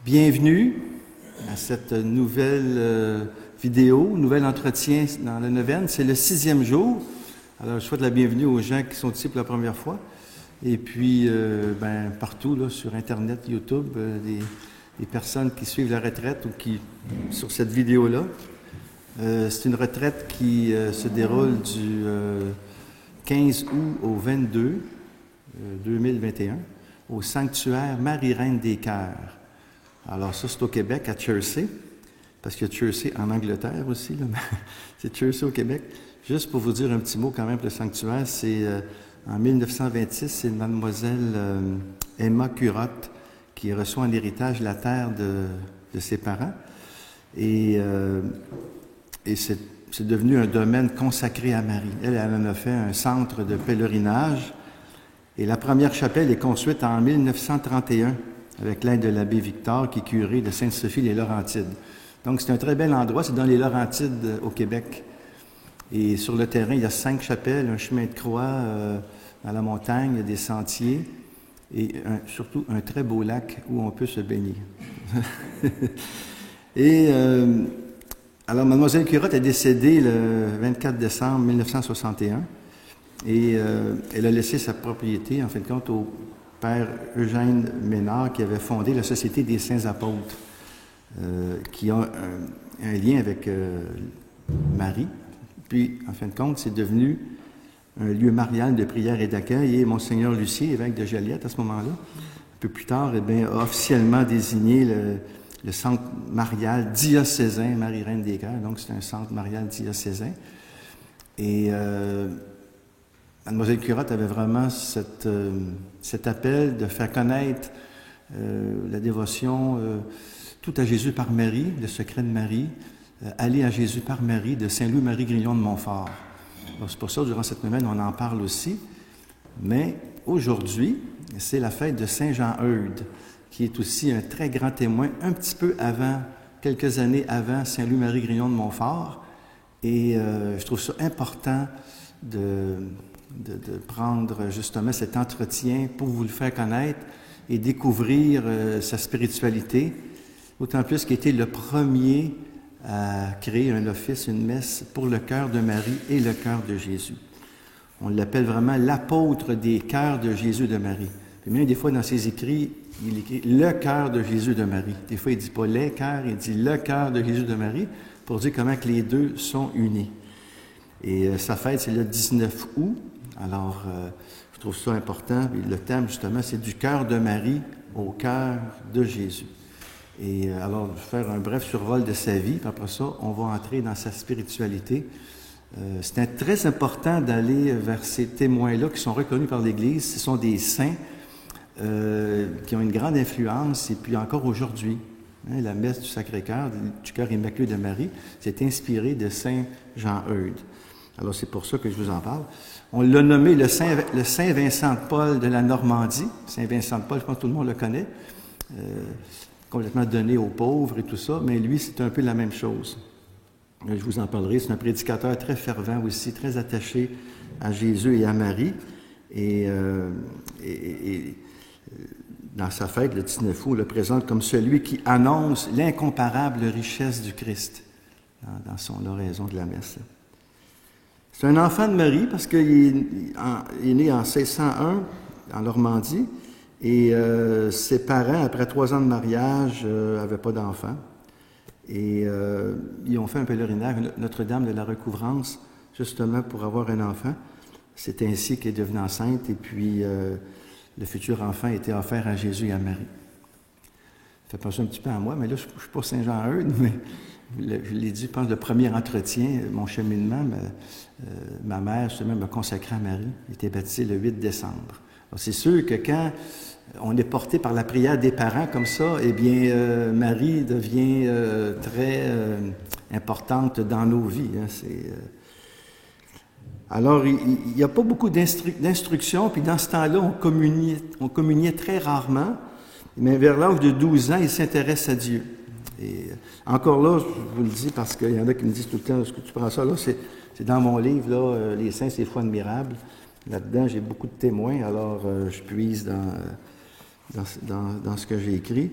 Bienvenue à cette nouvelle vidéo, nouvel entretien dans la neuvaine. C'est le 6e jour. Alors, je souhaite la bienvenue aux gens qui sont ici pour la première fois. Et puis, partout là, sur Internet, YouTube, des personnes qui suivent la retraite ou qui, sur cette vidéo-là. C'est une retraite qui se déroule du 15 août au 22 2021 au sanctuaire Marie-Reine des Cœurs. Alors ça, c'est au Québec, à Chertsey, parce qu'il y a Chertsey en Angleterre aussi, là, mais c'est Chertsey au Québec. Juste pour vous dire un petit mot quand même, le sanctuaire, c'est en 1926, c'est mademoiselle Emma Curotte qui reçoit en héritage la terre de ses parents. Et c'est devenu un domaine consacré à Marie. Elle en a fait un centre de pèlerinage. Et la première chapelle est construite en 1931 avec l'aide de l'abbé Victor, qui est curé de Sainte-Sophie-les-Laurentides. Donc, c'est un très bel endroit. C'est dans les Laurentides, au Québec. Et sur le terrain, il y a 5 chapelles, un chemin de croix dans la montagne, il y a des sentiers et surtout un très beau lac où on peut se baigner. Et alors, Mademoiselle Curotte est décédée le 24 décembre 1961 et elle a laissé sa propriété, en fin de compte, au Père Eugène Ménard, qui avait fondé la Société des Saints Apôtres, qui a un lien avec Marie. Puis, en fin de compte, c'est devenu un lieu marial de prière et d'accueil. Et Monseigneur Lucier, évêque de Joliette, à ce moment-là, un peu plus tard, a officiellement désigné le centre marial diocésain Marie-Reine des Cœurs. Donc, c'est un centre marial diocésain. Et Mademoiselle Curotte avait vraiment cet appel de faire connaître la dévotion tout à Jésus par Marie, le secret de Marie, aller à Jésus par Marie de Saint-Louis-Marie Grignon de Montfort. C'est pour ça, durant cette semaine, on en parle aussi. Mais aujourd'hui, c'est la fête de Saint-Jean-Eudes, qui est aussi un très grand témoin, un petit peu avant, quelques années avant Saint-Louis-Marie Grignon de Montfort. Et je trouve ça important de prendre justement cet entretien pour vous le faire connaître et découvrir sa spiritualité, d'autant plus qu'il était le premier à créer un office, une messe pour le cœur de Marie et le cœur de Jésus. On l'appelle vraiment l'apôtre des cœurs de Jésus de Marie. Et même des fois dans ses écrits, il écrit le cœur de Jésus de Marie. Des fois, il ne dit pas les cœurs, il dit le cœur de Jésus de Marie pour dire comment que les deux sont unis. Et sa fête, c'est le 19 août. Alors, je trouve ça important. Et le thème, justement, c'est du cœur de Marie au cœur de Jésus. Et alors, je vais faire un bref survol de sa vie, puis après ça, on va entrer dans sa spiritualité. C'est très important d'aller vers ces témoins-là qui sont reconnus par l'Église. Ce sont des saints qui ont une grande influence, et puis encore aujourd'hui, hein, la messe du Sacré-Cœur, du cœur immaculé de Marie, c'est inspiré de Saint Jean-Eudes. Alors, c'est pour ça que je vous en parle. On l'a nommé le Saint Vincent de Paul de la Normandie. Saint Vincent de Paul, je pense que tout le monde le connaît. Complètement donné aux pauvres et tout ça, mais lui, c'est un peu la même chose. Je vous en parlerai. C'est un prédicateur très fervent aussi, très attaché à Jésus et à Marie. Et dans sa fête, le 19 août, on le présente comme celui qui annonce l'incomparable richesse du Christ dans son oraison de la messe. C'est un enfant de Marie parce qu'il est né en 1601 en Normandie et ses parents, après 3 ans de mariage, n'avaient pas d'enfants. Et ils ont fait un pèlerinage à Notre-Dame de la Recouvrance, justement pour avoir un enfant. C'est ainsi qu'elle est devenue enceinte et puis le futur enfant a été offert à Jésus et à Marie. Ça fait penser un petit peu à moi, mais là, je ne suis pas Saint-Jean-Eudes, mais je l'ai dit, je pense, le premier entretien, mon cheminement, ma mère, justement, m'a consacré à Marie. Elle était baptisée le 8 décembre. C'est sûr que quand on est porté par la prière des parents comme ça, eh bien, Marie devient très importante dans nos vies. Hein, Alors, il n'y a pas beaucoup d'instructions, puis dans ce temps-là, on communiait très rarement, mais vers l'âge de 12 ans, il s'intéresse à Dieu. Et encore là, je vous le dis parce qu'il y en a qui me disent tout le temps, est-ce que tu prends ça là? C'est dans mon livre, là, Les Saints, c'est foi admirable. Là-dedans, j'ai beaucoup de témoins, alors je puise dans ce que j'ai écrit.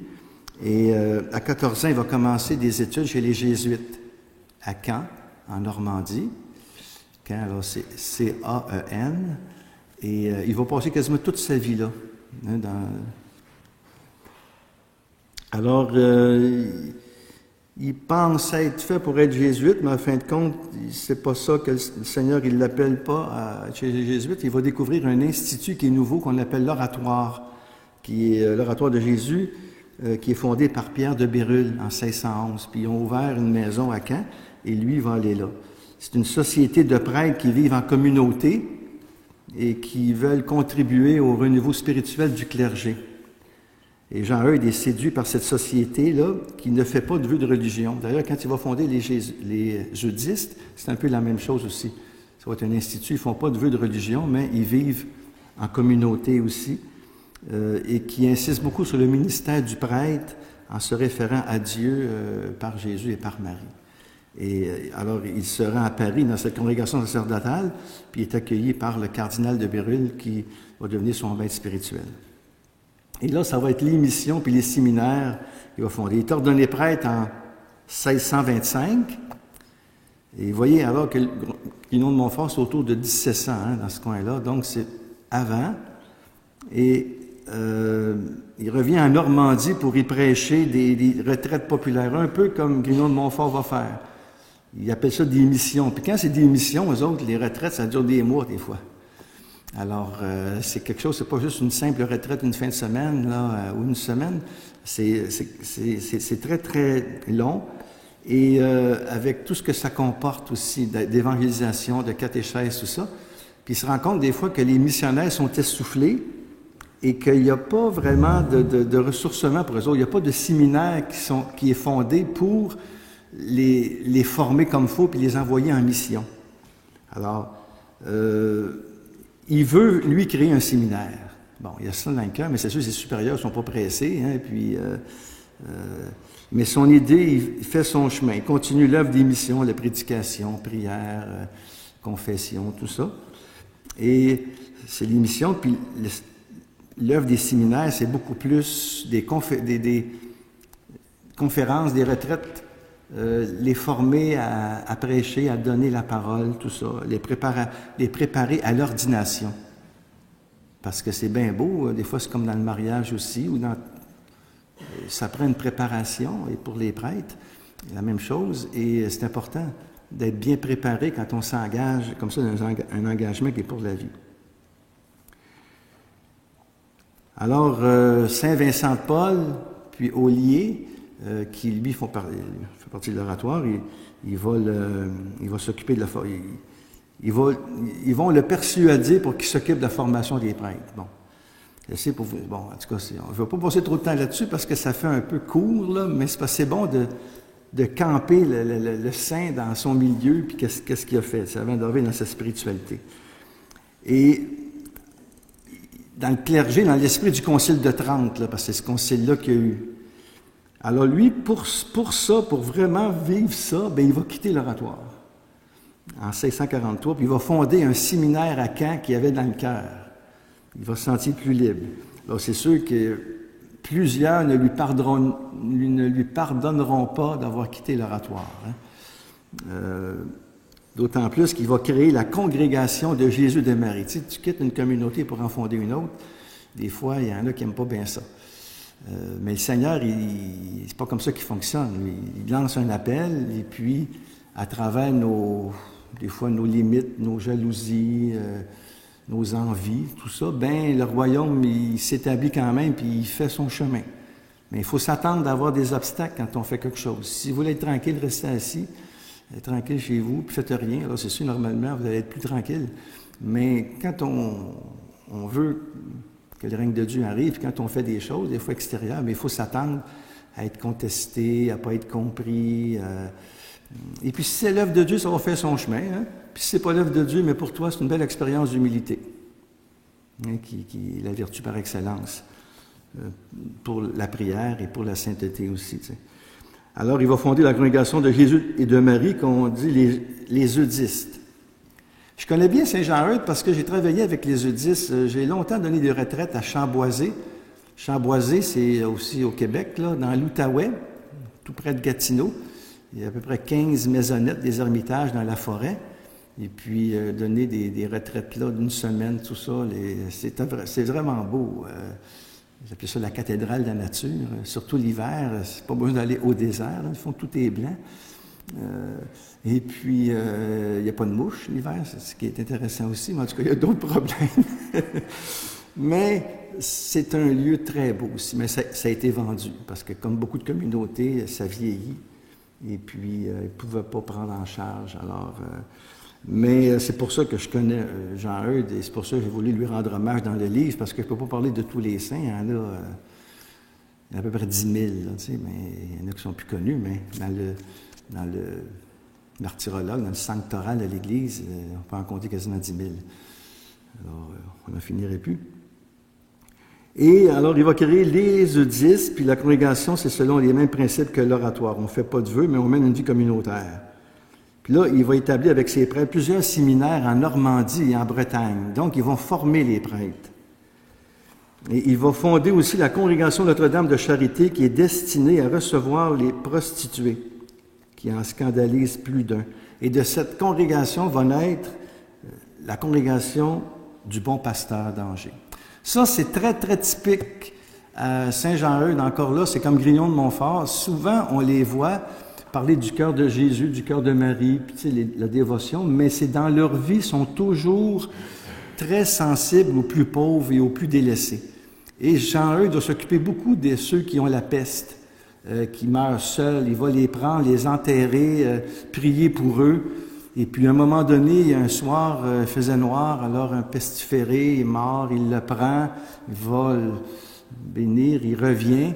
Et à 14 ans, il va commencer des études chez les Jésuites à Caen, en Normandie. Caen, alors c'est C-A-E-N. Et il va passer quasiment toute sa vie là. Hein, Alors, il pense être fait pour être jésuite, mais en fin de compte, c'est pas ça que le Seigneur, il l'appelle pas chez les jésuites. Il va découvrir un institut qui est nouveau, qu'on appelle l'Oratoire, qui est l'Oratoire de Jésus, qui est fondé par Pierre de Bérulle en 1611. Puis ils ont ouvert une maison à Caen, et lui, il va aller là. C'est une société de prêtres qui vivent en communauté et qui veulent contribuer au renouveau spirituel du clergé. Et Jean Eudes est séduit par cette société-là qui ne fait pas de vue de religion. D'ailleurs, quand il va fonder les eudistes, c'est un peu la même chose aussi. Ça va être un institut, ils ne font pas de vue de religion, mais ils vivent en communauté aussi, et qui insistent beaucoup sur le ministère du prêtre en se référant à Dieu par Jésus et par Marie. Et alors, il se rend à Paris dans cette congrégation sacerdotale, puis il est accueilli par le cardinal de Bérulle qui va devenir son maître spirituel. Et là, ça va être les missions puis les séminaires qu'il va fonder. Il est ordonné prêtre en 1625. Et vous voyez, alors que Guignon de Montfort, c'est autour de 1700 dans ce coin-là, donc c'est avant. Et il revient en Normandie pour y prêcher des retraites populaires, un peu comme Guignon de Montfort va faire. Il appelle ça des missions. Puis quand c'est des missions, eux autres, les retraites, ça dure des mois des fois. Alors, c'est quelque chose, c'est pas juste une simple retraite une fin de semaine, là, ou une semaine. C'est très, très long. Et avec tout ce que ça comporte aussi d'évangélisation, de catéchèse, tout ça. Puis il se rend compte des fois que les missionnaires sont essoufflés et qu'il n'y a pas vraiment de ressourcement pour eux autres. Il n'y a pas de séminaire qui est fondé pour les former comme il faut puis les envoyer en mission. Alors, il veut, lui, créer un séminaire. Bon, il y a ça dans le cœur, mais c'est sûr que ses supérieurs ne sont pas pressés. Hein, mais son idée, il fait son chemin. Il continue l'œuvre des missions, la prédication, prière, confession, tout ça. Et c'est les missions, puis l'œuvre des séminaires, c'est beaucoup plus des conférences, des retraites, les former à prêcher, à donner la parole, tout ça, les préparer à l'ordination. Parce que c'est bien beau, des fois c'est comme dans le mariage aussi, ou ça prend une préparation, et pour les prêtres, la même chose, et c'est important d'être bien préparé quand on s'engage comme ça dans un engagement qui est pour la vie. Alors, Saint Vincent de Paul, puis Ollier, qui lui fait partie de l'oratoire, il va s'occuper de la formation. Ils vont le persuader pour qu'il s'occupe de la formation des prêtres. Bon, c'est pour vous. Bon, en tout cas, on ne va pas passer trop de temps là-dessus parce que ça fait un peu court, là, mais c'est bon de camper le saint dans son milieu, puis qu'est-ce qu'il a fait. Ça va d'arriver dans sa spiritualité. Et dans le clergé, dans l'esprit du Concile de Trente, là, parce que c'est ce concile-là qu'il y a eu. Alors lui, pour ça, pour vraiment vivre ça, ben il va quitter l'oratoire en 1643, puis il va fonder un séminaire à Caen qu'il avait dans le cœur. Il va se sentir plus libre. Alors c'est sûr que plusieurs ne lui pardonneront pas d'avoir quitté l'oratoire. Hein. D'autant plus qu'il va créer la congrégation de Jésus de Marie. Tu sais, tu quittes une communauté pour en fonder une autre. Des fois, il y en a qui n'aiment pas bien ça. Mais le Seigneur, c'est pas comme ça qu'il fonctionne. Il lance un appel et puis, à travers des fois nos limites, nos jalousies, nos envies, tout ça, ben le royaume, il s'établit quand même puis il fait son chemin. Mais il faut s'attendre d'avoir des obstacles quand on fait quelque chose. Si vous voulez être tranquille, restez assis, tranquille chez vous, puis faites rien. Alors c'est sûr, normalement, vous allez être plus tranquille. Mais quand on veut que le règne de Dieu arrive, quand on fait des choses, des fois extérieures, mais il faut s'attendre à être contesté, à ne pas être compris. Et puis, si c'est l'œuvre de Dieu, ça va faire son chemin. Hein? Puis, si ce n'est pas l'œuvre de Dieu, mais pour toi, c'est une belle expérience d'humilité, hein, qui est la vertu par excellence pour la prière et pour la sainteté aussi. Tu sais. Alors, il va fonder la congrégation de Jésus et de Marie, qu'on dit les eudistes. Je connais bien Saint-Jean-Eudes parce que j'ai travaillé avec les eudistes. J'ai longtemps donné des retraites à Chamboisé, Chamboisé, c'est aussi au Québec, là, dans l'Outaouais, tout près de Gatineau. Il y a à peu près 15 maisonnettes, des ermitages dans la forêt. Et puis, donner des retraites là d'une semaine, tout ça, c'est vraiment beau. J'appelle ça la cathédrale de la nature. Surtout l'hiver, c'est pas besoin d'aller au désert. Là, fond, tout est blanc. Et puis, il n'y a pas de mouches l'hiver, c'est ce qui est intéressant aussi. Mais en tout cas, il y a d'autres problèmes. Mais c'est un lieu très beau aussi. Mais ça a été vendu parce que, comme beaucoup de communautés, ça vieillit. Et puis, ils ne pouvaient pas prendre en charge. Alors, mais c'est pour ça que je connais Jean-Eudes et c'est pour ça que j'ai voulu lui rendre hommage dans le livre, parce que je ne peux pas parler de tous les saints. Il y en a à peu près 10 000, là, tu sais, mais il y en a qui sont plus connus, mais dans le martyrologe, dans le sanctoral de l'Église, on peut en compter quasiment 10 000. Alors, on n'en finirait plus. Et alors, il va créer les Eudistes, puis la congrégation, c'est selon les mêmes principes que l'oratoire. On ne fait pas de vœux, mais on mène une vie communautaire. Puis là, il va établir avec ses prêtres plusieurs séminaires en Normandie et en Bretagne. Donc, ils vont former les prêtres. Et il va fonder aussi la congrégation Notre-Dame de Charité qui est destinée à recevoir les prostituées, qui en scandalise plus d'un. Et de cette congrégation va naître la congrégation du Bon Pasteur d'Angers. Ça, c'est très, très typique à Saint-Jean-Eudes. Encore là, c'est comme Grignon de Montfort. Souvent, on les voit parler du cœur de Jésus, du cœur de Marie, puis tu sais, la dévotion, mais c'est dans leur vie, ils sont toujours très sensibles aux plus pauvres et aux plus délaissés. Et Jean-Eudes doit s'occuper beaucoup de ceux qui ont la peste, qui meurent seuls. Il va les prendre, les enterrer, prier pour eux. Et puis, à un moment donné, un soir, il faisait noir, alors un pestiféré est mort, il le prend, il va le bénir, il revient.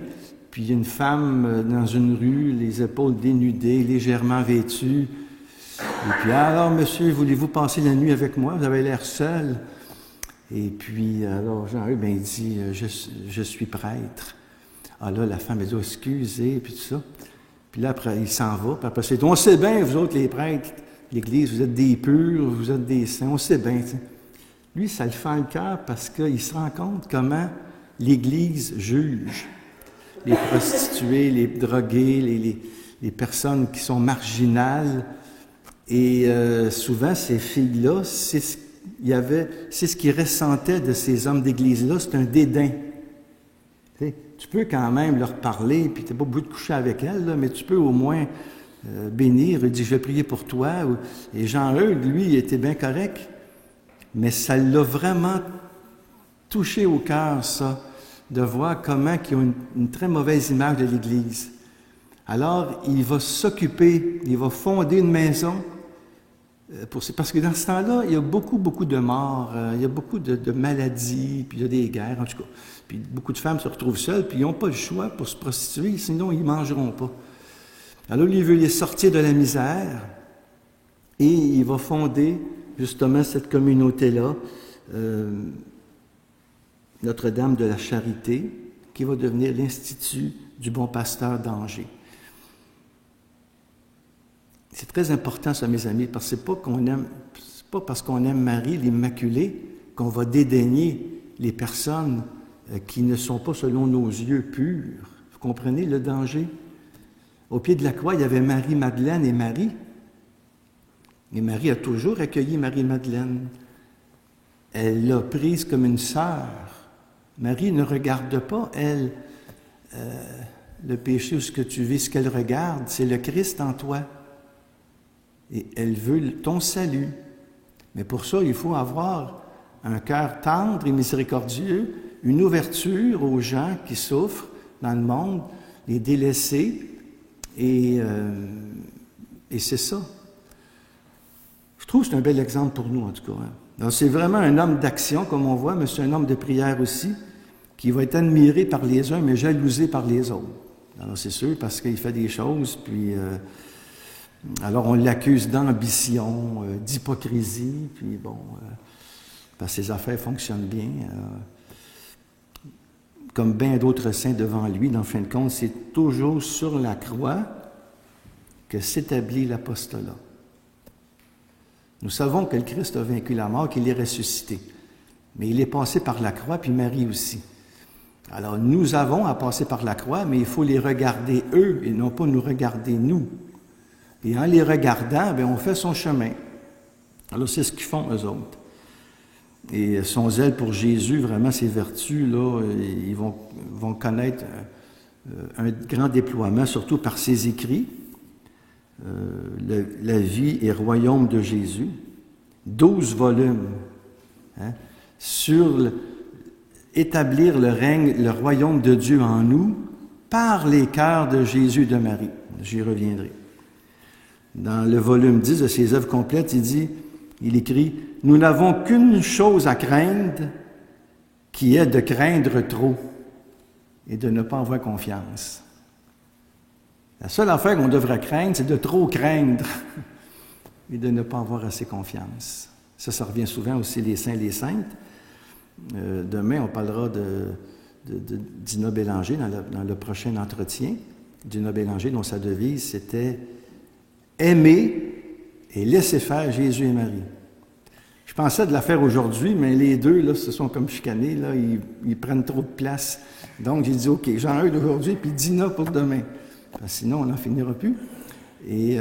Puis, il y a une femme dans une rue, les épaules dénudées, légèrement vêtue. Et puis, alors, monsieur, voulez-vous passer la nuit avec moi? Vous avez l'air seul. Et puis, alors, Jean-Eudes, ben, il dit, je suis prêtre. Ah là, la femme, elle dit, oh, excusez, puis tout ça. Puis là, après, il s'en va. Puis après, c'est, on sait bien, vous autres, les prêtres, l'Église, vous êtes des purs, vous êtes des saints, on sait bien. T'sais. Lui, ça le fend le cœur parce qu'il se rend compte comment l'Église juge les prostituées, les drogués, les personnes qui sont marginales. Et souvent, ces filles-là, c'est ce qu'ils ressentaient de ces hommes d'Église-là, c'est un dédain. T'sais, tu peux quand même leur parler, puis tu n'es pas obligé de coucher avec elles, là, mais tu peux au moins bénir, il dit, je vais prier pour toi. Et Jean-Eudes, lui, il était bien correct, mais ça l'a vraiment touché au cœur, ça, de voir comment ils ont une très mauvaise image de l'Église. Alors, il va s'occuper, il va fonder une maison, parce que dans ce temps-là, il y a beaucoup, beaucoup de morts, il y a beaucoup de maladies, puis il y a des guerres, en tout cas. Puis beaucoup de femmes se retrouvent seules, puis ils n'ont pas le choix pour se prostituer, sinon ils ne mangeront pas. Alors, lui, il veut les sortir de la misère et il va fonder justement cette communauté-là, Notre-Dame de la Charité, qui va devenir l'Institut du Bon Pasteur d'Angers. C'est très important, ça, mes amis, parce que c'est pas parce qu'on aime Marie, l'Immaculée, qu'on va dédaigner les personnes qui ne sont pas, selon nos yeux, pures. Vous comprenez le danger? Au pied de la croix, il y avait Marie-Madeleine et Marie. Et Marie a toujours accueilli Marie-Madeleine. Elle l'a prise comme une sœur. Marie ne regarde pas, elle, le péché ou ce que tu vis, ce qu'elle regarde, c'est le Christ en toi. Et elle veut ton salut. Mais pour ça, il faut avoir un cœur tendre et miséricordieux, une ouverture aux gens qui souffrent dans le monde, les délaissés. Et c'est ça. Je trouve que c'est un bel exemple pour nous, en tout cas. Hein. Donc, c'est vraiment un homme d'action, comme on voit, mais c'est un homme de prière aussi, qui va être admiré par les uns, mais jalousé par les autres. Alors, c'est sûr, parce qu'il fait des choses, puis... alors, on l'accuse d'ambition, d'hypocrisie, puis bon... parce que ses affaires fonctionnent bien. Comme bien d'autres saints devant lui, dans le fin de compte, c'est toujours sur la croix que s'établit l'apostolat. Nous savons que le Christ a vaincu la mort, qu'il est ressuscité. Mais il est passé par la croix, puis Marie aussi. Alors, nous avons à passer par la croix, mais il faut les regarder eux et non pas nous regarder nous. Et en les regardant, bien, on fait son chemin. Alors, c'est ce qu'ils font, eux autres. Et son zèle pour Jésus, vraiment, ses vertus, là, ils vont connaître un grand déploiement, surtout par ses écrits. La vie et royaume de Jésus. 12 volumes. Hein, sur établir le règne, le royaume de Dieu en nous par les cœurs de Jésus et de Marie. J'y reviendrai. Dans le volume 10 de ses œuvres complètes, il écrit « Nous n'avons qu'une chose à craindre, qui est de craindre trop et de ne pas avoir confiance. » La seule affaire qu'on devrait craindre, c'est de trop craindre et de ne pas avoir assez confiance. Ça revient souvent aussi les saints et les saintes. Demain, on parlera d'Ina Bélanger dans le prochain entretien. D'Ina Bélanger, dont sa devise, c'était « Aimer et laisser faire Jésus et Marie ». Je pensais de la faire aujourd'hui, mais les deux, là, se sont comme chicanés, là, ils prennent trop de place. Donc, j'ai dit « OK, j'en ai un d'aujourd'hui, puis Dina pour demain ». Sinon, on n'en finira plus. Et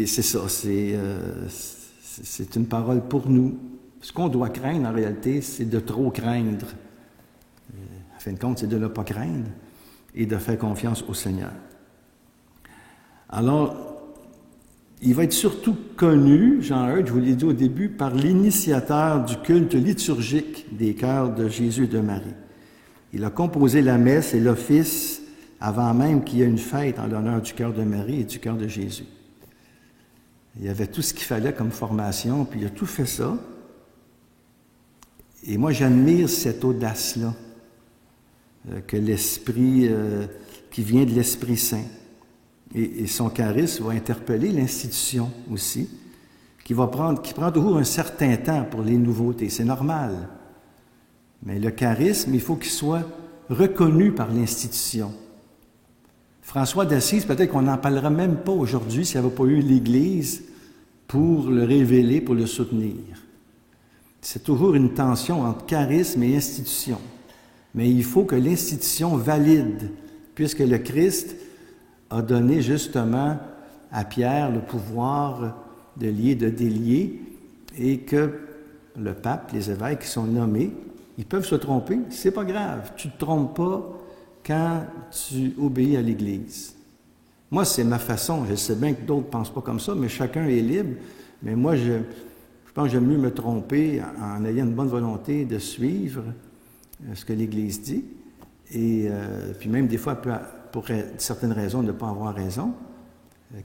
c'est ça, c'est une parole pour nous. Ce qu'on doit craindre, en réalité, c'est de trop craindre. En fin de compte, c'est de ne pas craindre et de faire confiance au Seigneur. Alors, il va être surtout connu, Jean Eudes, je vous l'ai dit au début, par l'initiateur du culte liturgique des cœurs de Jésus et de Marie. Il a composé la messe et l'office avant même qu'il y ait une fête en l'honneur du cœur de Marie et du cœur de Jésus. Il y avait tout ce qu'il fallait comme formation, puis il a tout fait ça. Et moi, j'admire cette audace-là, que l'Esprit, qui vient de l'Esprit Saint. Et son charisme va interpeller l'institution aussi, qui prend toujours un certain temps pour les nouveautés. C'est normal. Mais le charisme, il faut qu'il soit reconnu par l'institution. François d'Assise, peut-être qu'on n'en parlera même pas aujourd'hui s'il n'y avait pas eu l'Église pour le révéler, pour le soutenir. C'est toujours une tension entre charisme et institution. Mais il faut que l'institution valide, puisque le Christ a donné justement à Pierre le pouvoir de lier, de délier, et que le pape, les évêques qui sont nommés, ils peuvent se tromper, c'est pas grave, tu ne te trompes pas quand tu obéis à l'Église. Moi, c'est ma façon, je sais bien que d'autres ne pensent pas comme ça, mais chacun est libre, mais moi, je pense que j'aime mieux me tromper en ayant une bonne volonté de suivre ce que l'Église dit, et puis même des fois, pour certaines raisons, ne pas avoir raison,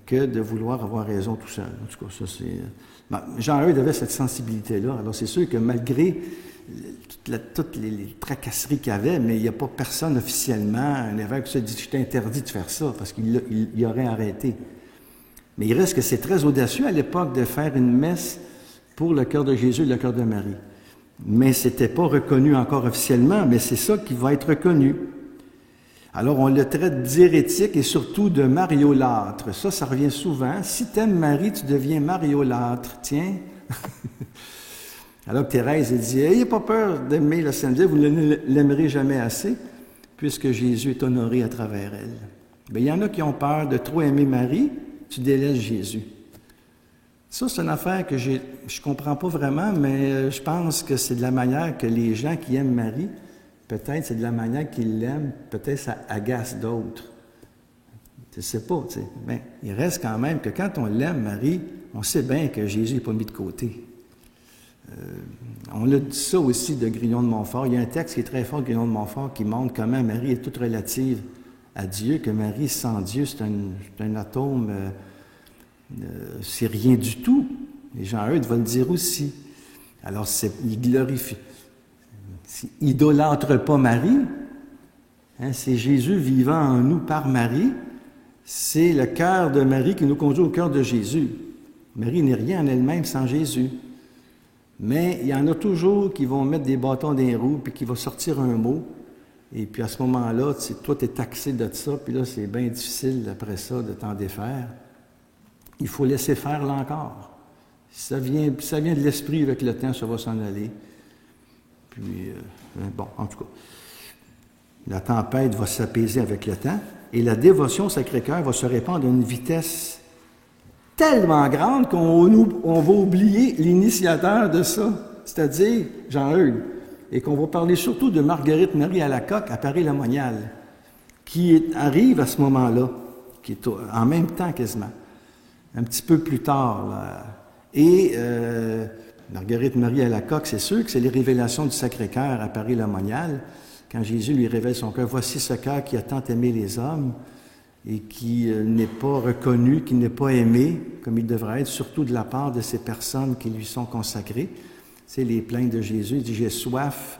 que de vouloir avoir raison tout seul. En tout cas, ça c'est... Jean Eudes avait cette sensibilité-là. Alors c'est sûr que malgré toutes les tracasseries qu'il y avait, mais il n'y a pas personne officiellement, un évêque qui se dit « je t'interdis de faire ça », parce qu'il aurait arrêté. Mais il reste que c'est très audacieux à l'époque de faire une messe pour le cœur de Jésus et le cœur de Marie. Mais ce n'était pas reconnu encore officiellement, mais c'est ça qui va être reconnu. Alors, on le traite d'hérétique et surtout de mariolâtre. Ça revient souvent. Si tu aimes Marie, tu deviens mariolâtre. Tiens. Alors, Thérèse, elle dit, « Ayez pas peur d'aimer le Seigneur, vous ne l'aimerez jamais assez, puisque Jésus est honoré à travers elle. » Bien, il y en a qui ont peur de trop aimer Marie, tu délaisses Jésus. Ça, c'est une affaire que je ne comprends pas vraiment, mais je pense que c'est de la manière que les gens qui aiment Marie, peut-être c'est de la manière qu'ils l'aiment, peut-être ça agace d'autres. Je ne sais pas, tu sais. Mais il reste quand même que quand on l'aime, Marie, on sait bien que Jésus n'est pas mis de côté. On a dit ça aussi de Grignon de Montfort. Il y a un texte qui est très fort de Grignon de Montfort qui montre comment Marie est toute relative à Dieu, que Marie sans Dieu, c'est un atome, c'est rien du tout. Et Jean Eudes va le dire aussi. Alors, il glorifie. Il idolâtre pas Marie, hein, c'est Jésus vivant en nous par Marie, c'est le cœur de Marie qui nous conduit au cœur de Jésus. Marie n'est rien en elle-même sans Jésus. Mais il y en a toujours qui vont mettre des bâtons dans les roues, puis qui vont sortir un mot, et puis à ce moment-là, toi, tu es taxé de ça, puis là, c'est bien difficile après ça de t'en défaire. Il faut laisser faire là encore. Ça vient de l'esprit avec le temps, ça va s'en aller. Puis, bon, en tout cas. La tempête va s'apaiser avec le temps et la dévotion au Sacré-Cœur va se répandre à une vitesse tellement grande on va oublier l'initiateur de ça, c'est-à-dire Jean-Eudes, et qu'on va parler surtout de Marguerite Marie Alacoque à Paris-la-Moniale, qui arrive à ce moment-là, qui est en même temps quasiment, un petit peu plus tard. Là. Et Marguerite Marie Alacoque, c'est sûr que c'est les révélations du Sacré-Cœur à Paris-la-Moniale, quand Jésus lui révèle son cœur. Voici ce cœur qui a tant aimé les hommes et qui n'est pas reconnu, qui n'est pas aimé comme il devrait être, surtout de la part de ces personnes qui lui sont consacrées. C'est les plaintes de Jésus. Il dit, j'ai soif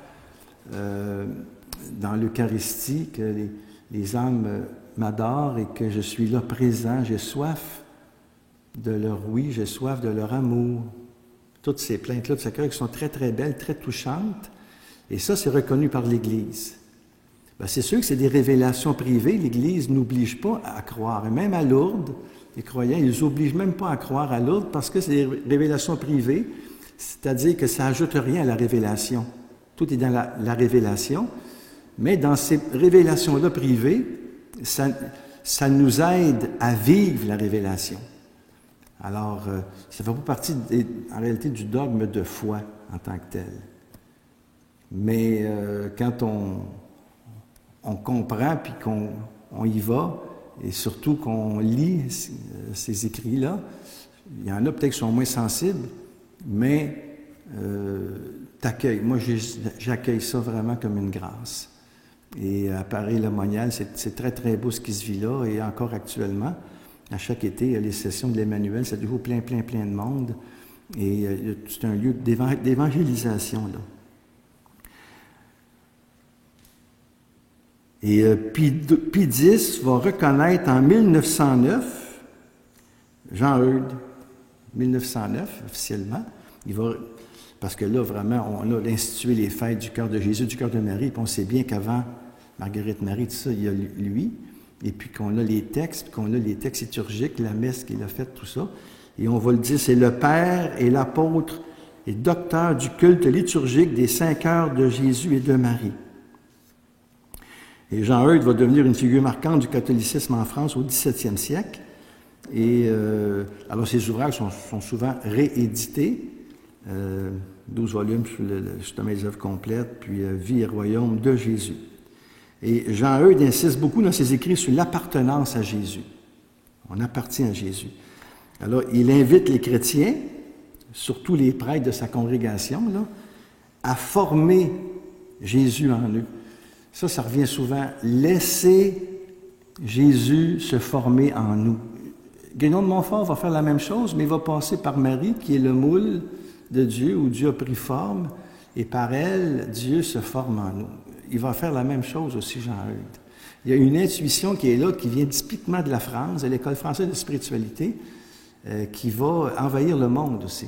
dans l'Eucharistie, que les âmes m'adorent et que je suis là présent. J'ai soif de leur oui, j'ai soif de leur amour. Toutes ces plaintes-là de ce cœur qui sont très, très belles, très touchantes. Et ça, c'est reconnu par l'Église. Ben, c'est sûr que c'est des révélations privées. L'Église n'oblige pas à croire. Et même à Lourdes, les croyants, ils n'obligent même pas à croire à Lourdes parce que c'est des révélations privées, c'est-à-dire que ça n'ajoute rien à la révélation. Tout est dans la révélation, mais dans ces révélations-là privées, ça nous aide à vivre la révélation. Alors, ça ne fait pas partie, en réalité, du dogme de foi en tant que tel. Mais quand on comprend, puis qu'on y va, et surtout qu'on lit ces écrits-là, il y en a peut-être qui sont moins sensibles, mais t'accueilles. Moi, j'accueille ça vraiment comme une grâce. Et à Paris-la-Moniale, c'est très, très beau ce qui se vit là, et encore actuellement, à chaque été, il y a les sessions de l'Emmanuel, ça toujours plein de monde, et c'est un lieu d'évangélisation, là. Et Pie X va reconnaître en 1909, Jean-Eudes, 1909 officiellement, parce que là vraiment on a institué les fêtes du cœur de Jésus, du cœur de Marie, puis on sait bien qu'avant Marguerite Marie, tout ça, il y a lui, et puis qu'on a les textes, puis qu'on a les textes liturgiques, la messe qu'il a faite, tout ça, et on va le dire, c'est le Père et l'apôtre et docteur du culte liturgique des 5 heures de Jésus et de Marie. Et Jean-Eudes va devenir une figure marquante du catholicisme en France au XVIIe siècle. Et alors, ses ouvrages sont souvent réédités, 12 volumes sur justement les œuvres complètes, puis Vie et royaume de Jésus. Et Jean-Eudes insiste beaucoup dans ses écrits sur l'appartenance à Jésus. On appartient à Jésus. Alors, il invite les chrétiens, surtout les prêtres de sa congrégation, là, à former Jésus en eux. Ça revient souvent. Laissez Jésus se former en nous. Guénon de Montfort va faire la même chose, mais il va passer par Marie, qui est le moule de Dieu, où Dieu a pris forme, et par elle, Dieu se forme en nous. Il va faire la même chose aussi, Jean-Eudes. Il y a une intuition qui est là, qui vient typiquement de la France, de l'École française de spiritualité, qui va envahir le monde aussi.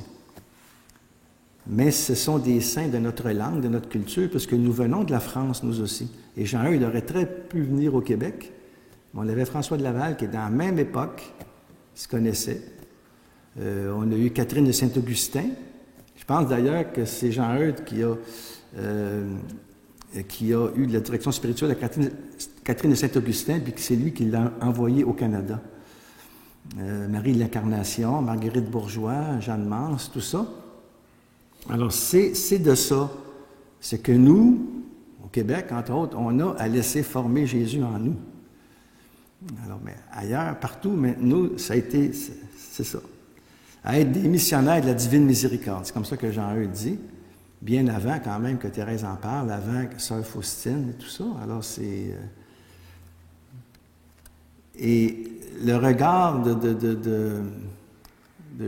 Mais ce sont des saints de notre langue, de notre culture, parce que nous venons de la France, nous aussi. Et Jean-Eudes aurait très pu venir au Québec. On avait François de Laval, qui est dans la même époque, qui se connaissait. On a eu Catherine de Saint-Augustin. Je pense d'ailleurs que c'est Jean-Eudes qui a eu de la direction spirituelle à Catherine de Saint-Augustin, puis que c'est lui qui l'a envoyé au Canada. Marie de l'Incarnation, Marguerite Bourgeois, Jeanne Mance, tout ça. Alors, c'est de ça. C'est que nous, au Québec, entre autres, on a à laisser former Jésus en nous. Alors, mais ailleurs, partout, mais nous, ça a été, c'est ça. À être des missionnaires de la divine miséricorde. C'est comme ça que Jean-Eudes dit. Bien avant, quand même, que Thérèse en parle, avant que Sœur Faustine et tout ça. Alors, c'est... Et le regard de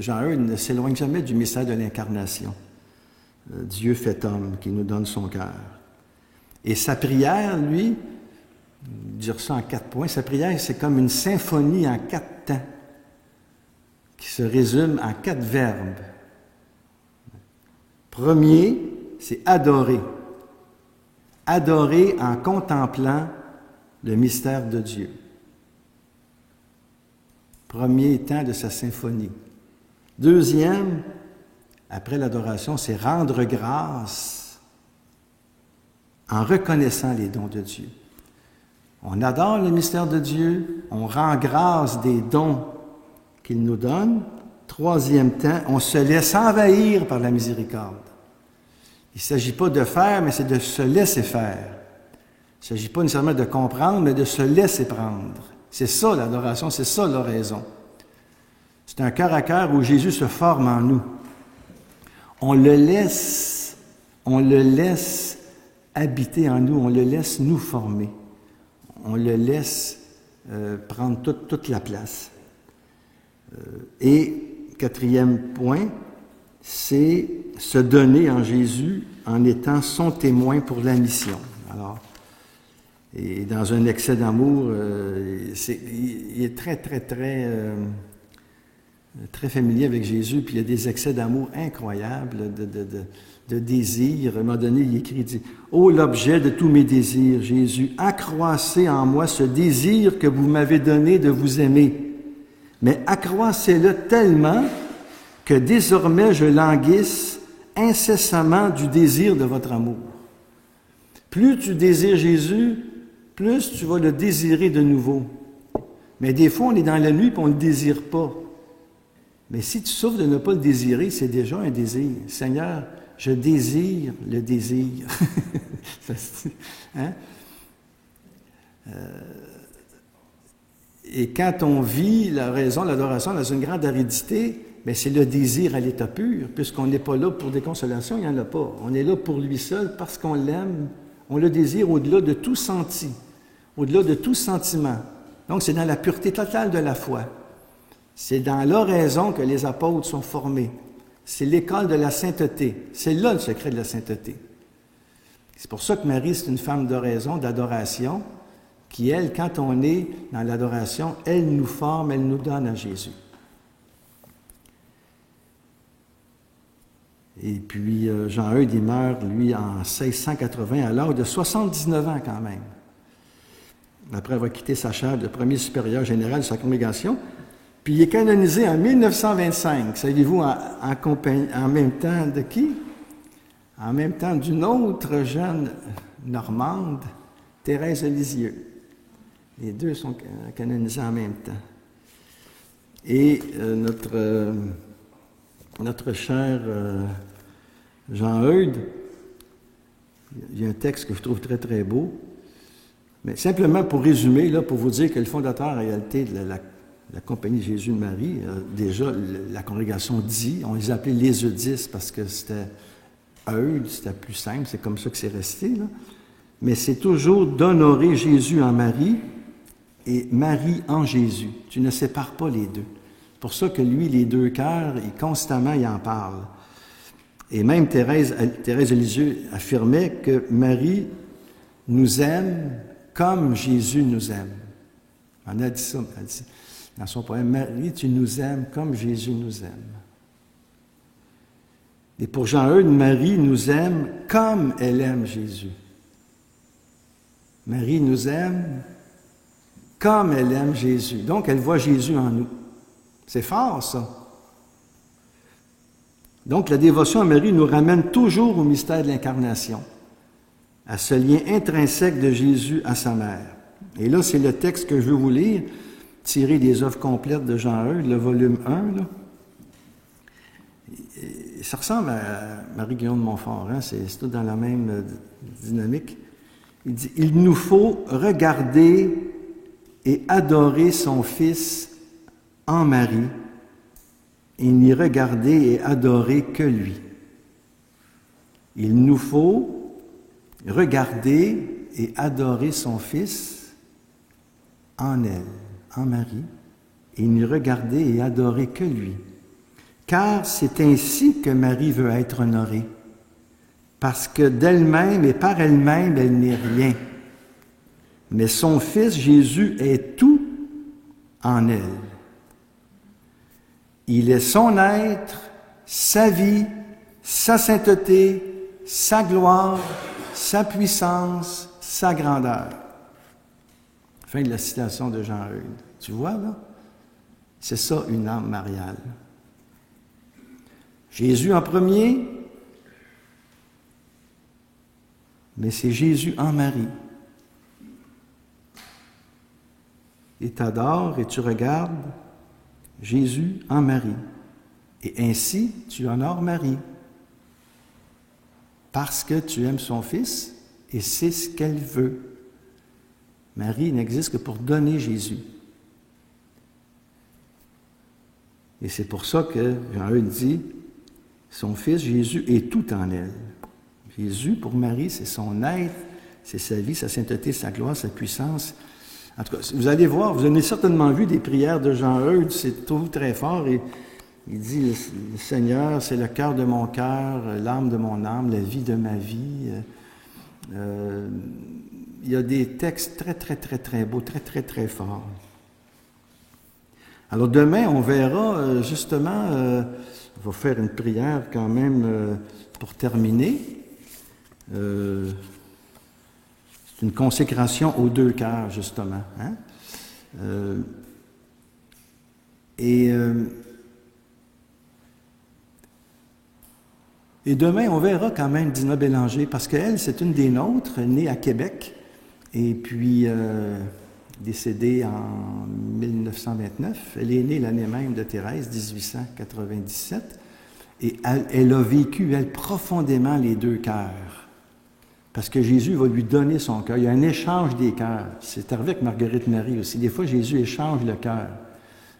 Jean-Eudes ne s'éloigne jamais du mystère de l'incarnation. Dieu fait homme, qui nous donne son cœur. Et sa prière, lui, dire ça en 4 points, sa prière, c'est comme une symphonie en 4 temps, qui se résume en 4 verbes. Premier, c'est adorer. Adorer en contemplant le mystère de Dieu. Premier temps de sa symphonie. Deuxième, après l'adoration, c'est rendre grâce en reconnaissant les dons de Dieu. On adore le mystère de Dieu, on rend grâce des dons qu'il nous donne. Troisième temps, on se laisse envahir par la miséricorde. Il ne s'agit pas de faire, mais c'est de se laisser faire. Il ne s'agit pas nécessairement de comprendre, mais de se laisser prendre. C'est ça l'adoration, c'est ça l'oraison. C'est un cœur à cœur où Jésus se forme en nous. On le laisse habiter en nous, on le laisse nous former. On le laisse prendre toute la place. Et quatrième point, c'est se donner en Jésus en étant son témoin pour la mission. Alors, et dans un excès d'amour, il est très familier avec Jésus, puis il y a des excès d'amour incroyables, de désir. À un moment donné, il écrit, il dit, « Ô l'objet de tous mes désirs, Jésus, accroissez en moi ce désir que vous m'avez donné de vous aimer, mais accroissez-le tellement que désormais je languisse incessamment du désir de votre amour. » Plus tu désires Jésus, plus tu vas le désirer de nouveau. Mais des fois, on est dans la nuit et on ne le désire pas. Mais si tu souffres de ne pas le désirer, c'est déjà un désir. Seigneur, je désire le désir. Hein? Et quand on vit la raison, l'adoration dans une grande aridité, mais c'est le désir à l'état pur, puisqu'on n'est pas là pour des consolations, il n'y en a pas. On est là pour lui seul parce qu'on l'aime, on le désire au-delà de tout senti, au-delà de tout sentiment. Donc c'est dans la pureté totale de la foi. C'est dans l'oraison que les apôtres sont formés. C'est l'école de la sainteté. C'est là le secret de la sainteté. C'est pour ça que Marie, c'est une femme d'oraison, d'adoration, qui, elle, quand on est dans l'adoration, elle nous forme, elle nous donne à Jésus. Et puis, Jean Eudes, il meurt, lui, en 1680, à l'âge de 79 ans quand même, après avoir quitté sa chaire de premier supérieur général de sa congrégation. Puis il est canonisé en 1925. Savez-vous, en même temps de qui? En même temps d'une autre jeune normande, Thérèse de Lisieux. Les deux sont canonisés en même temps. Et notre cher Jean Eudes, il y a un texte que je trouve très beau, mais simplement pour résumer, là, pour vous dire que le fondateur, en réalité, de la Compagnie Jésus de Marie, déjà, la congrégation dit, on les appelait les Eudistes parce que c'était Eudes, c'était plus simple, c'est comme ça que c'est resté, là. Mais c'est toujours d'honorer Jésus en Marie et Marie en Jésus. Tu ne sépares pas les deux. C'est pour ça que lui, les deux cœurs, constamment, il en parle. Et même Thérèse de Lisieux affirmait que Marie nous aime comme Jésus nous aime. On a dit ça, elle dit dans son poème, « Marie, tu nous aimes comme Jésus nous aime. » Et pour Jean Eudes, Marie nous aime comme elle aime Jésus. Marie nous aime comme elle aime Jésus. Donc, elle voit Jésus en nous. C'est fort, ça. Donc, la dévotion à Marie nous ramène toujours au mystère de l'incarnation, à ce lien intrinsèque de Jésus à sa mère. Et là, c'est le texte que je veux vous lire, tiré des œuvres complètes de Jean Eudes, le volume 1, là. Et ça ressemble à Marie-Guillaume de Montfort, hein? C'est tout dans la même dynamique. Il dit, « Il nous faut regarder et adorer son Fils en Marie, et n'y regarder et adorer que lui. Il nous faut regarder et adorer son Fils en elle, en Marie, et n'y regarder et adorer que lui. Car c'est ainsi que Marie veut être honorée, parce que d'elle-même et par elle-même, elle n'est rien. Mais son Fils Jésus est tout en elle. Il est son être, sa vie, sa sainteté, sa gloire, sa puissance, sa grandeur. » Fin de la citation de Jean Eudes. Tu vois, là? C'est ça, une âme mariale. Jésus en premier, mais c'est Jésus en Marie. et t'adores et tu regardes Jésus en Marie. Et ainsi, tu honores Marie, parce que tu aimes son Fils et c'est ce qu'elle veut. Marie n'existe que pour donner Jésus. Et c'est pour ça que Jean-Eudes dit, son Fils Jésus est tout en elle. Jésus, pour Marie, c'est son être, c'est sa vie, sa sainteté, sa gloire, sa puissance. En tout cas, vous allez voir, vous avez certainement vu des prières de Jean-Eudes, c'est tout très fort, et il dit, le Seigneur, c'est le cœur de mon cœur, l'âme de mon âme, la vie de ma vie. Il y a des textes très, très, très, très beaux, très, très, très forts. Alors demain, on verra justement, on va faire une prière quand même pour terminer. C'est une consécration aux deux cœurs, justement. Hein? Et demain, on verra quand même Dina Bélanger, parce qu'elle, c'est une des nôtres, née à Québec, et puis décédée en 1929. Elle est née l'année même de Thérèse, 1897, et elle a vécu, elle, profondément les deux cœurs. Parce que Jésus va lui donner son cœur. Il y a un échange des cœurs. C'est arrivé avec Marguerite Marie aussi. Des fois, Jésus échange le cœur.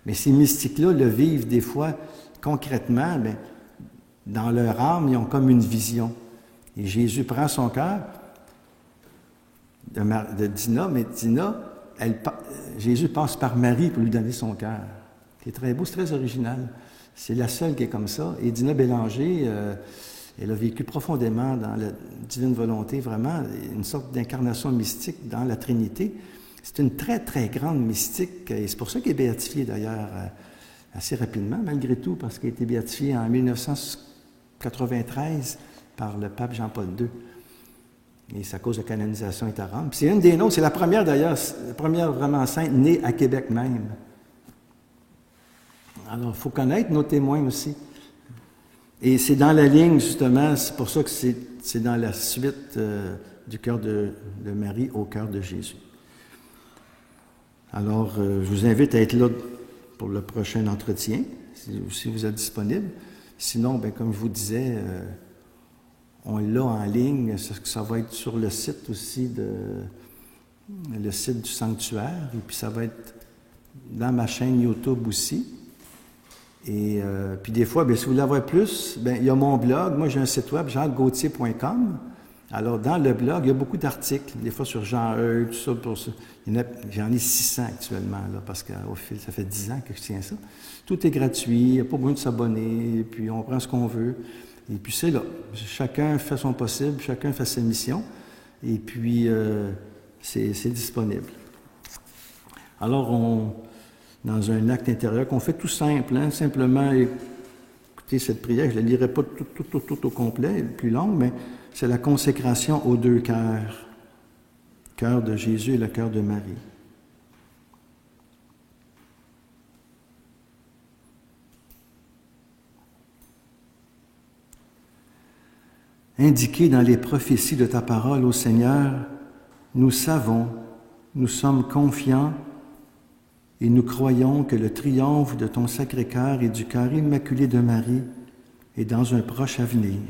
Mais ces mystiques-là le vivent des fois concrètement. Bien, dans leur âme, ils ont comme une vision. Et Jésus prend son cœur de Dina, mais Dina, Jésus passe par Marie pour lui donner son cœur. C'est très beau, c'est très original. C'est la seule qui est comme ça. Et Dina Bélanger, elle a vécu profondément dans la divine volonté, vraiment, une sorte d'incarnation mystique dans la Trinité. C'est une très, très grande mystique, et c'est pour ça qu'elle est béatifiée d'ailleurs assez rapidement, malgré tout, parce qu'elle a été béatifiée en 1993 par le pape Jean-Paul II. Et sa cause de canonisation est à Rome. Puis c'est une des nôtres, c'est la première d'ailleurs, la première vraiment sainte née à Québec même. Alors, il faut connaître nos témoins aussi. Et c'est dans la ligne, justement, c'est pour ça que c'est dans la suite du cœur de Marie au cœur de Jésus. Alors, je vous invite à être là pour le prochain entretien, si vous êtes disponible. Sinon, bien, comme je vous disais, on l'a en ligne, ça va être sur le site aussi, le site du sanctuaire, et puis ça va être dans ma chaîne YouTube aussi. Et puis des fois, bien, si vous voulez avoir plus, bien, il y a mon blog. Moi, j'ai un site web, jeangauthier.com. Alors, dans le blog, il y a beaucoup d'articles, des fois sur Jean-Eudes, tout ça, j'en ai 600 actuellement, là, parce qu'au fil, ça fait 10 ans que je tiens ça. Tout est gratuit, il n'y a pas besoin de s'abonner, puis on prend ce qu'on veut. Et puis c'est là, chacun fait son possible, chacun fait sa mission, et puis c'est disponible. Alors, dans un acte intérieur qu'on fait tout simple, hein, simplement écouter cette prière, je ne la lirai pas tout au complet, elle est plus longue, mais c'est la consécration aux deux cœurs, le cœur de Jésus et le cœur de Marie. Indiqué dans les prophéties de ta parole, ô Seigneur, nous savons, nous sommes confiants et nous croyons que le triomphe de ton Sacré-Cœur et du cœur immaculé de Marie est dans un proche avenir.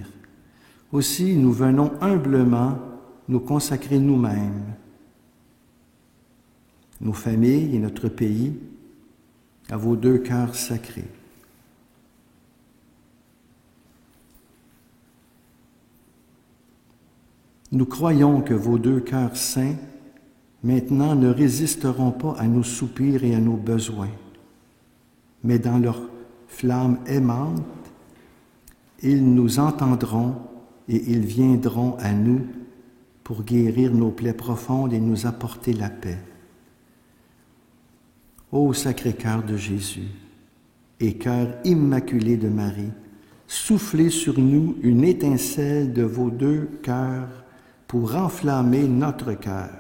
Aussi, nous venons humblement nous consacrer nous-mêmes, nos familles et notre pays, à vos deux cœurs sacrés. Nous croyons que vos deux cœurs saints, maintenant, ne résisteront pas à nos soupirs et à nos besoins, mais dans leur flamme aimante, ils nous entendront et ils viendront à nous pour guérir nos plaies profondes et nous apporter la paix. Ô Sacré-Cœur de Jésus et cœur immaculé de Marie, soufflez sur nous une étincelle de vos deux cœurs pour enflammer notre cœur.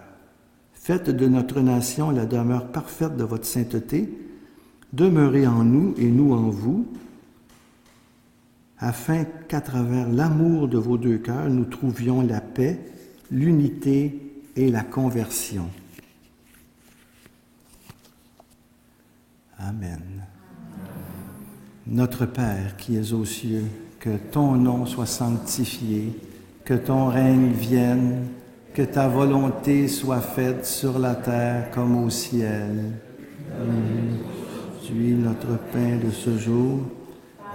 Faites de notre nation la demeure parfaite de votre sainteté, demeurez en nous et nous en vous, afin qu'à travers l'amour de vos deux cœurs, nous trouvions la paix, l'unité et la conversion. Amen. Notre Père qui es aux cieux, que ton nom soit sanctifié, que ton règne vienne, que ta volonté soit faite sur la terre comme au ciel. Aujourd'hui notre pain de ce jour,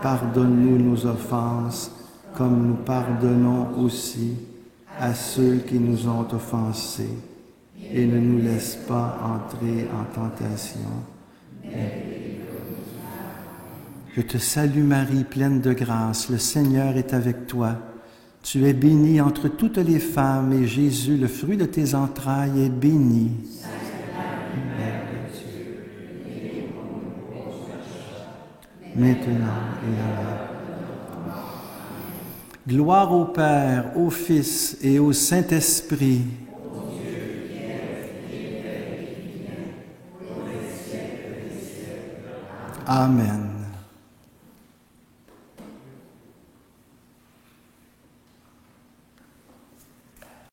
pardonne-nous nos offenses, comme nous pardonnons aussi à ceux qui nous ont offensés. Et ne nous laisse pas entrer en tentation. Je te salue Marie, pleine de grâce, le Seigneur est avec toi. Tu es bénie entre toutes les femmes, et Jésus, le fruit de tes entrailles, est béni. Maintenant et à l'heure. Gloire au Père, au Fils et au Saint-Esprit. Amen.